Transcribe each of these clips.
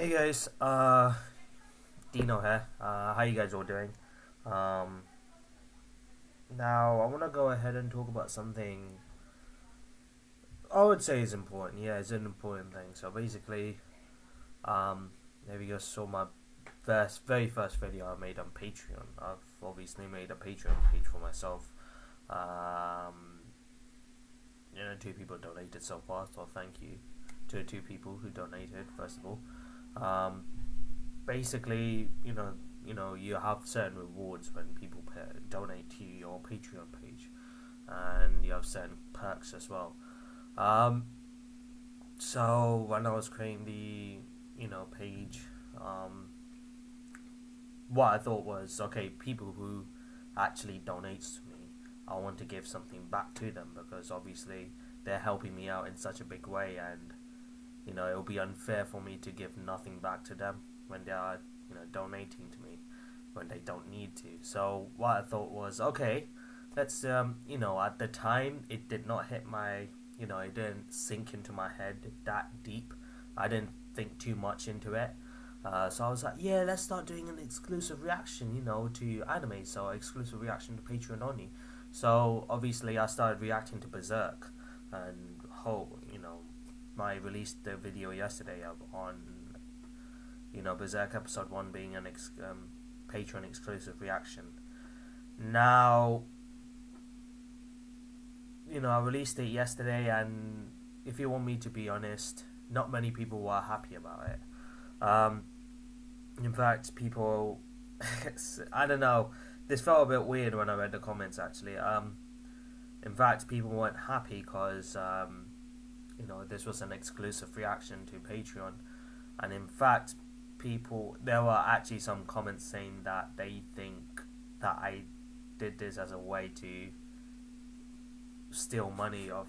Hey guys, Dino here. How you guys all doing? Um, Now I want to go ahead and talk about something I would say is important. Yeah, it's an important thing. So basically, there you go. Saw my very first video I made on Patreon. I've obviously made a Patreon page for myself. Um, Two people donated so far, so thank you to the two people who donated. First of all, um, basically, you have certain rewards when people donate to your Patreon page, and you have certain perks as well. Um, so when I was creating the page, um, what I thought was, okay, people who actually donates to me, I want to give something back to them because obviously they're helping me out in such a big way, and it'll be unfair for me to give nothing back to them when they are donating to me when they don't need to. So what I thought was, okay, let's at the time it did not hit my it didn't sink into my head that deep. I didn't think too much into it. So I was like, yeah, let's start doing an exclusive reaction, to anime. So exclusive reaction to Patreon only. So obviously I started reacting to Berserk, and I released the video yesterday on Berserk episode 1 being an Patreon exclusive reaction. Now, I released it yesterday, and if you want me to be honest, not many people were happy about it. In fact, people, I don't know, this felt a bit weird when I read the comments actually. In fact, people weren't happy because, this was an exclusive reaction to Patreon, and in fact, there were actually some comments saying that they think that I did this as a way to steal money off,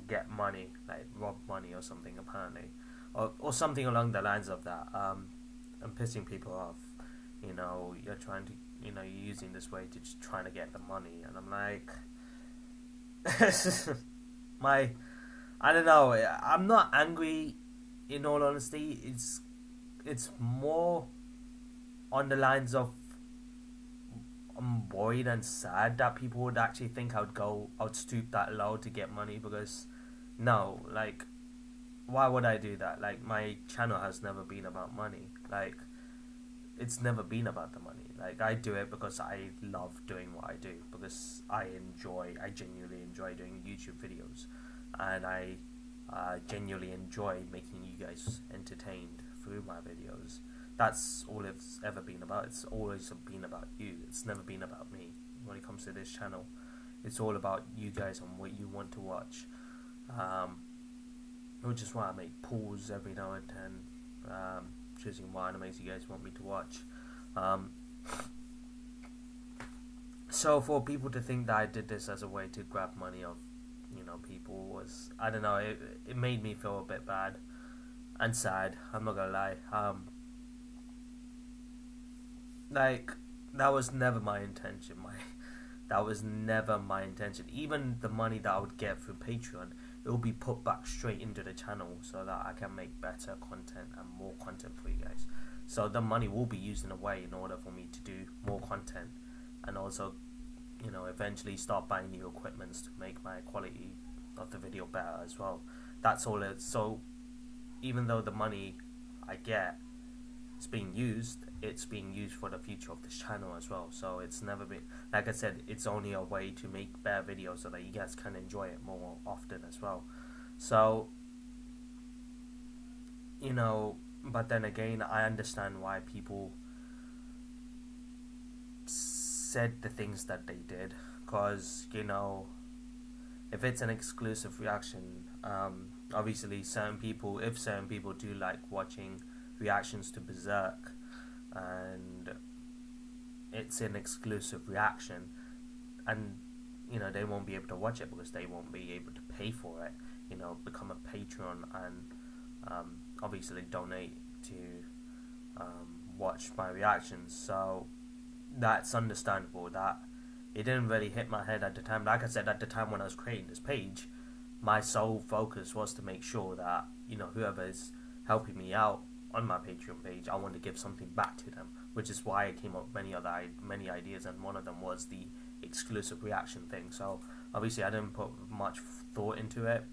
get money, like rob money or something apparently, or something along the lines of that. I'm pissing people off. You're trying to, you're using this way to just trying to get the money, and I'm like, I don't know. I'm not angry. In all honesty, it's more on the lines of I'm worried and sad that people would actually think I'd stoop that low to get money, because no, like, why would I do that? Like, my channel has never been about money. Like, it's never been about the money. Like, I do it because I love doing what I do, because I genuinely enjoy doing YouTube videos, and I genuinely enjoy making you guys entertained through my videos. That's all it's ever been about. It's always been about you. It's never been about me. When it comes to this channel, it's all about you guys and what you want to watch. Which is why I make pulls every now and then, choosing what animes you guys want me to watch. So for people to think that I did this as a way to grab money off, people, was, I don't know, it made me feel a bit bad and sad. I'm not gonna lie. Like, that was never my intention. That was never my intention. Even the money that I would get through Patreon, it will be put back straight into the channel so that I can make better content and more content for you guys. So the money will be used in a way in order for me to do more content, and also, eventually start buying new equipments to make my quality of the video better as well. That's all it. So even though the money I get is being used, it's being used for the future of this channel as well. So it's never been, like I said, it's only a way to make better videos so that you guys can enjoy it more often as well. So, but then again, I understand why people said the things that they did, because if it's an exclusive reaction, obviously if certain people do like watching reactions to Berserk, and it's an exclusive reaction, and they won't be able to watch it because they won't be able to pay for it, become a patron and obviously donate to watch my reactions. So that's understandable. That it didn't really hit my head at the time. Like I said, at the time when I was creating this page, my sole focus was to make sure that whoever is helping me out on my Patreon page, I want to give something back to them, which is why I came up with many ideas, and one of them was the exclusive reaction thing. So obviously I didn't put much thought into it,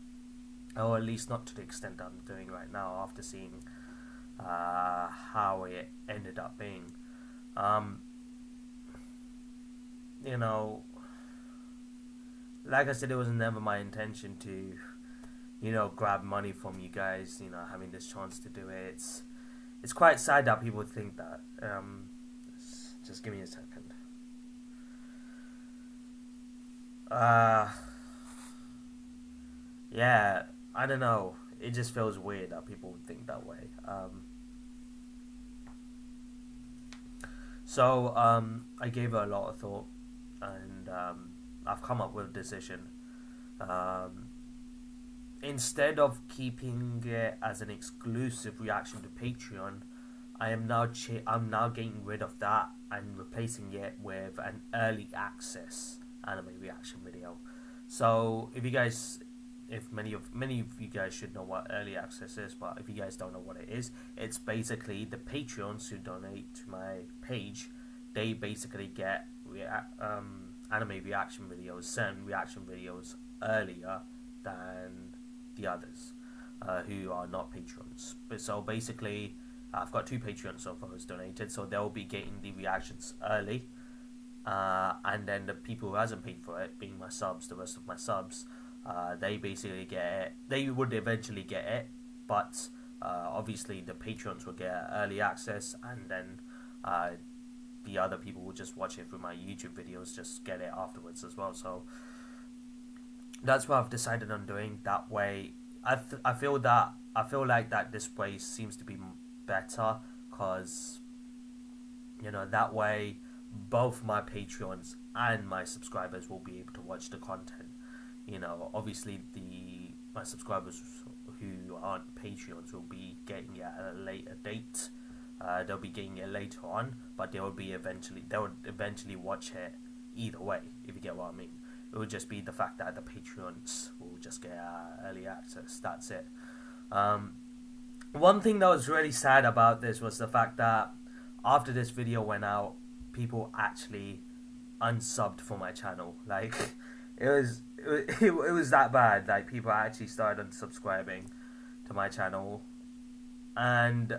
or at least not to the extent that I'm doing right now after seeing how it ended up being. You know, like I said, it was never my intention to, grab money from you guys, having this chance to do it. It's quite sad that people think that. Just give me a second. Yeah, I don't know. It just feels weird that people would think that way. So I gave it a lot of thought, and I've come up with a decision. Instead of keeping it as an exclusive reaction to Patreon, I'm now getting rid of that and replacing it with an early access anime reaction video. So if many of you guys should know what early access is, but if you guys don't know what it is, it's basically the Patreons who donate to my page. They basically get anime reaction videos, certain reaction videos earlier than the others who are not patrons. So basically, I've got 2 Patreons so far who's donated, so they'll be getting the reactions early, and then the people who hasn't paid for it, being my subs, the rest of my subs, they basically get it. They would eventually get it, but obviously the Patreons will get early access, and then the other people will just watch it through my YouTube videos, just get it afterwards as well. So that's what I've decided on doing. That way, I feel like that this way seems to be better, because that way both my Patreons and my subscribers will be able to watch the content. Obviously my subscribers who aren't Patreons will be getting it at a later date. They'll be getting it later on, but they'll eventually watch it either way, if you get what I mean. It would just be the fact that the Patreons will just get early access. That's it. One thing that was really sad about this was the fact that after this video went out, people actually unsubbed for my channel. Like, it was that bad. Like, people actually started unsubscribing to my channel, and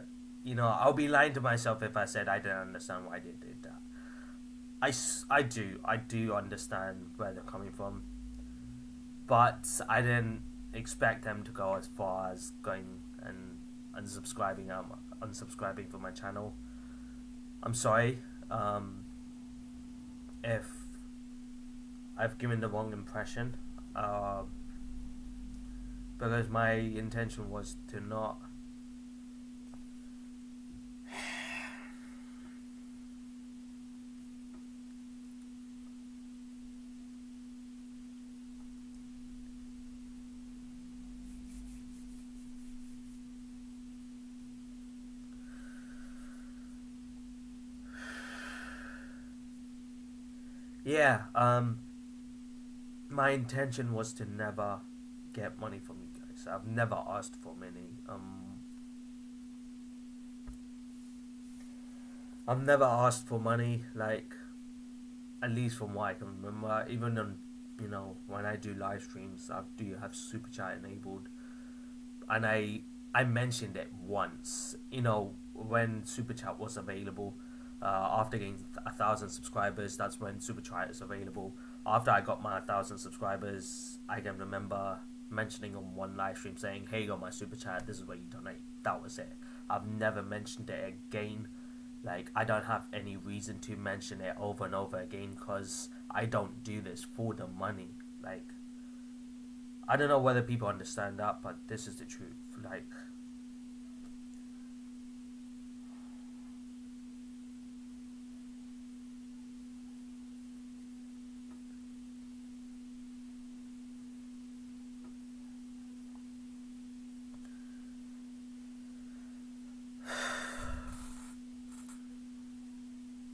I'll be lying to myself if I said I didn't understand why they did that. I do understand where they're coming from, but I didn't expect them to go as far as going and unsubscribing from my channel. I'm sorry if I've given the wrong impression, because my intention was to not. Yeah, my intention was to never get money from you guys. I've never asked for money. I've never asked for money, like, at least from what I can remember. Even on, when I do live streams, I do have Super Chat enabled. And I mentioned it once, when Super Chat was available. After getting 1,000 subscribers, that's when Super Chat is available. After I got my 1,000 subscribers, I can remember mentioning on one live stream saying, "Hey, you got my Super Chat, this is where you donate." That was it. I've never mentioned it again. Like, I don't have any reason to mention it over and over again, because I don't do this for the money. Like, I don't know whether people understand that, but this is the truth. Like,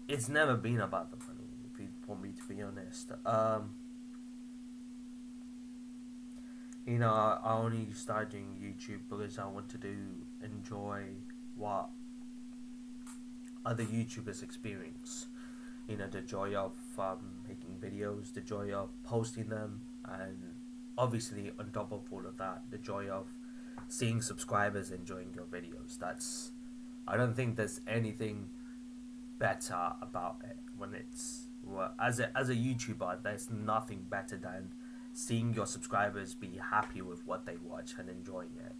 it's never been about the money, if you want me to be honest. I only started doing YouTube because I wanted to enjoy, what other YouTubers experience. The joy of making videos, the joy of posting them, and obviously on top of all of that, the joy of seeing subscribers enjoying your videos. I don't think there's anything better about it when as a YouTuber. There's nothing better than seeing your subscribers be happy with what they watch and enjoying it.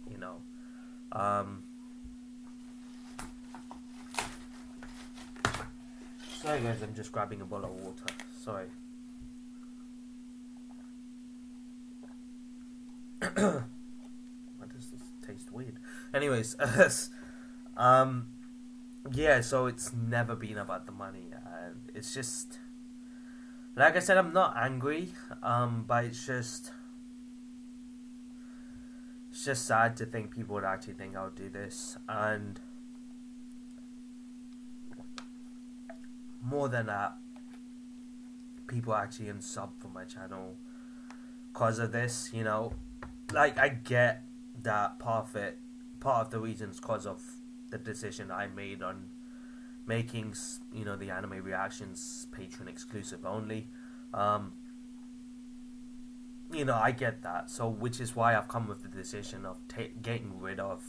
Sorry guys, I'm just grabbing a bottle of water. Sorry. Why does this taste weird? Anyways, yeah, so it's never been about the money, and it's just, like I said, I'm not angry, but it's just sad to think people would actually think I'll do this, and more than that, people actually unsub for my channel because of this. Like, I get that part of the reasons because of the decision I made on making the anime reactions Patreon exclusive only. I get that, so which is why I've come with the decision of getting rid of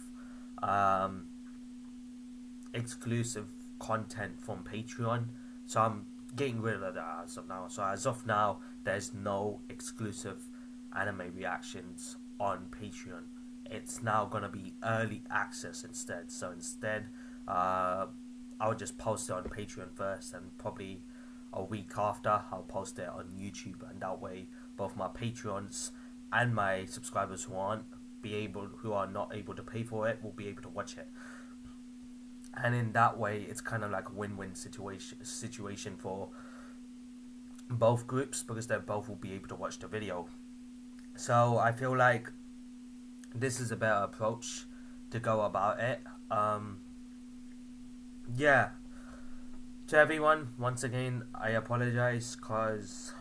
exclusive content from Patreon. So I'm getting rid of that as of now. So as of now, there's no exclusive anime reactions on Patreon. It's now gonna be early access instead. So instead, I'll just post it on Patreon first, and probably a week after I'll post it on YouTube, and that way both my Patreons and my subscribers who are not able to pay for it will be able to watch it. And in that way, it's kind of like a win-win situation for both groups, because they both will be able to watch the video. So I feel like this is a better approach to go about it. Yeah. To everyone, once again, I apologize, because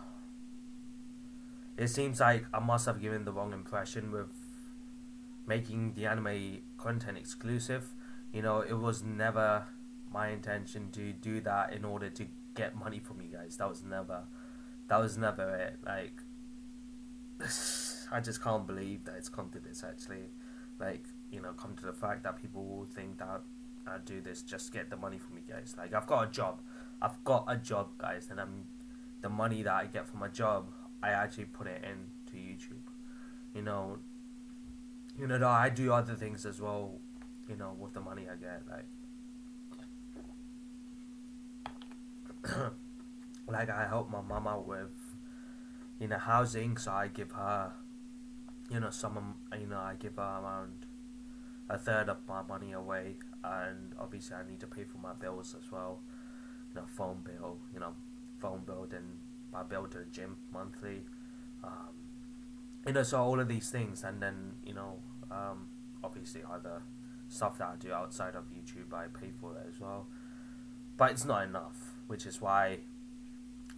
it seems like I must have given the wrong impression with making the anime content exclusive. It was never my intention to do that in order to get money from you guys. That was never it. Like, I just can't believe that it's come to this, actually. Like, come to the fact that people will think that I do this just to get the money from you guys. Like, I've got a job, guys, and the money that I get from my job, I actually put it into YouTube. Though I do other things as well, with the money I get, like I help my mama with, housing, so I give her, I give her around a third of my money away, and obviously I need to pay for my bills as well, phone bill, then my bill to the gym monthly, so all of these things, and then, obviously other stuff that I do outside of YouTube, I pay for it as well, but it's not enough, which is why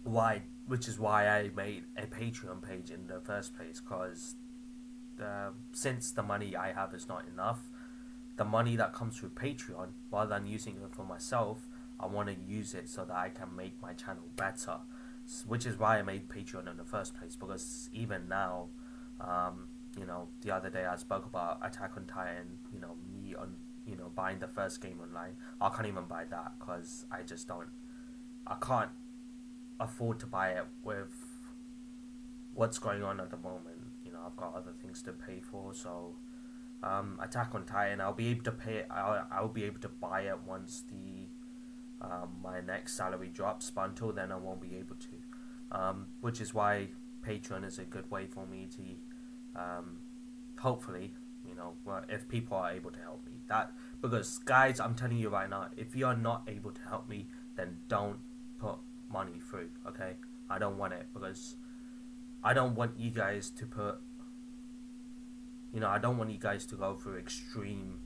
I made a Patreon page in the first place, because since the money I have is not enough, the money that comes through Patreon, rather than using it for myself, I want to use it so that I can make my channel better, which is why I made Patreon in the first place. Because even now, the other day I spoke about Attack on Titan, me on, buying the first game online. I can't even buy that because I can't afford to buy it with what's going on at the moment. I've got other things to pay for, so Attack on Titan, I'll be able to pay. I'll be able to buy it once my next salary drops, but until then I won't be able to. Which is why Patreon is a good way for me to, hopefully, if people are able to help me. Because guys, I'm telling you right now, if you are not able to help me, then don't put money through. Okay, I don't want it, because I don't want you guys to put. I don't want you guys to go through extreme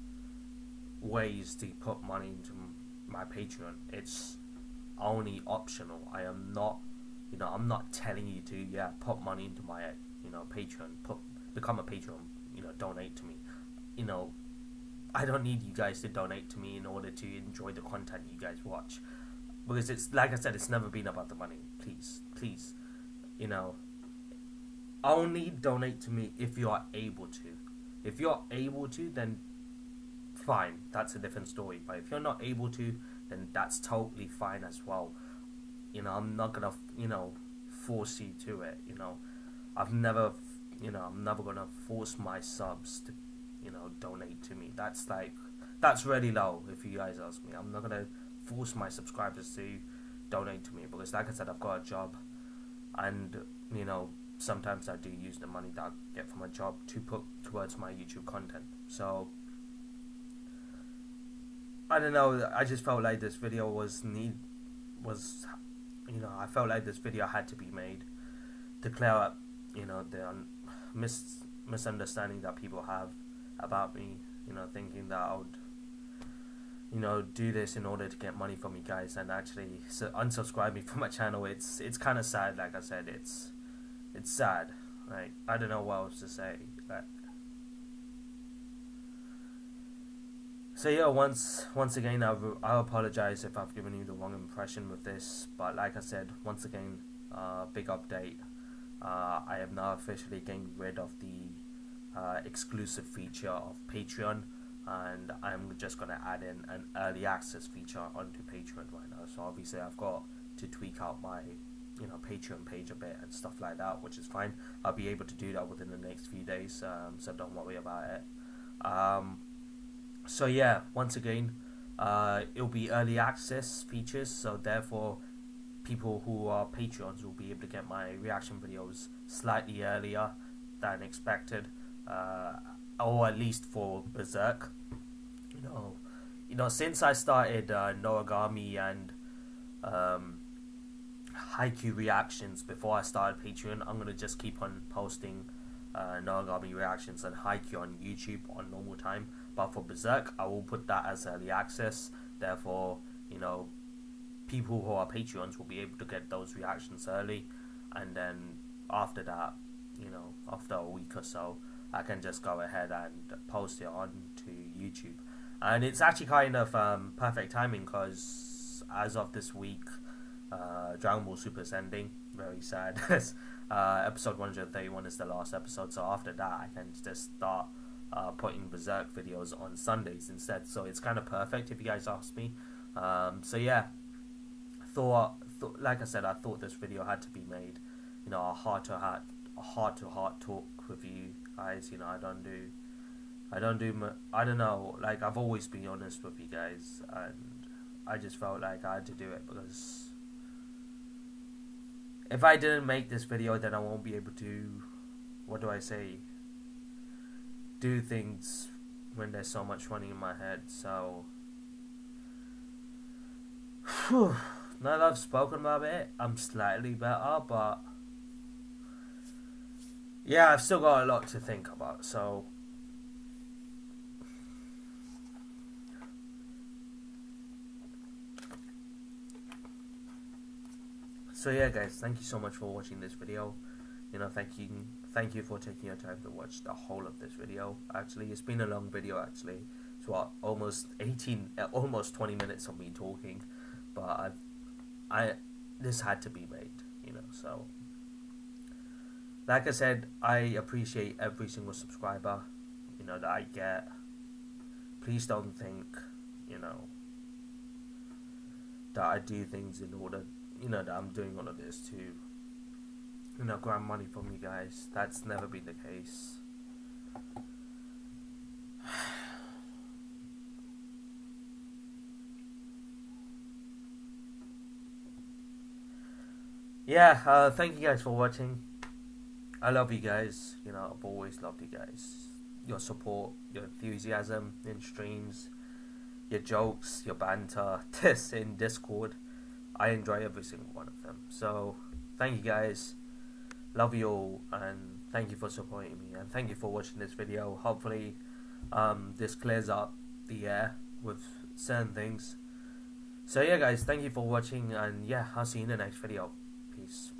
ways to put money into my Patreon. It's only optional. I am not, I'm not telling you to, put money into my, become a Patreon, donate to me, I don't need you guys to donate to me in order to enjoy the content you guys watch, because it's like I said, it's never been about the money. Please, you know, only donate to me if you are able to. If you're able to, then fine, that's a different story. But if you're not able to, then that's totally fine as well. You know, I'm not gonna, force you to it. I'm never gonna force my subs to, donate to me. That's really low, if you guys ask me. I'm not gonna force my subscribers to donate to me, because like I said, I've got a job, and sometimes I do use the money that I get from my job to put towards my YouTube content. So I don't know, I just felt like this video I felt like this video had to be made to clear up, the misunderstanding that people have about me, thinking that I would, do this in order to get money from you guys, and actually unsubscribe me from my channel. It's kind of sad. Like I said, it's sad. Like, I don't know what else to say. So yeah, once again, I apologize if I've given you the wrong impression with this, but like I said, once again, big update. I have now officially getting rid of the exclusive feature of Patreon, and I'm just gonna add in an early access feature onto Patreon right now. So obviously I've got to tweak out my Patreon page a bit and stuff like that, which is fine. I'll be able to do that within the next few days, so don't worry about it. So yeah, once again, it'll be early access features, so therefore people who are Patreons will be able to get my reaction videos slightly earlier than expected, or at least for Berserk. Since I started Noragami and Haikyuu reactions before I started Patreon, I'm gonna just keep on posting Noragami reactions and Haikyuu on YouTube on normal time. But for Berserk, I will put that as early access. Therefore, people who are Patreons will be able to get those reactions early, and then after that, after a week or so, I can just go ahead and post it on to YouTube. And it's actually kind of perfect timing, because as of this week, Dragon Ball Super is ending. Very sad. Episode 131 is the last episode, so after that I can just start putting Berserk videos on Sundays instead. So it's kind of perfect, if you guys ask me. So yeah, like I said, I thought this video had to be made. A heart to heart talk with you guys. I don't know, like, I've always been honest with you guys, and I just felt like I had to do it, because if I didn't make this video, then I won't be able to, do things when there's so much running in my head. So now that I've spoken about it, I'm slightly better, but yeah, I've still got a lot to think about. So yeah, guys, thank you so much for watching this video. Thank you for taking your time to watch the whole of this video. Actually, it's been a long video. Actually, it's almost 20 minutes of me talking, but this had to be made. So like I said, I appreciate every single subscriber that I get. Please don't think that I do things in order that I'm doing all of this to grab money from you guys. That's never been the case. Yeah, thank you guys for watching. I love you guys. I've always loved you guys. Your support, your enthusiasm in streams, your jokes, your banter, this in Discord. I enjoy every single one of them. So thank you guys. Love you all, and thank you for supporting me, and thank you for watching this video. Hopefully this clears up the air with certain things. So yeah, guys, thank you for watching, and yeah, I'll see you in the next video. Peace.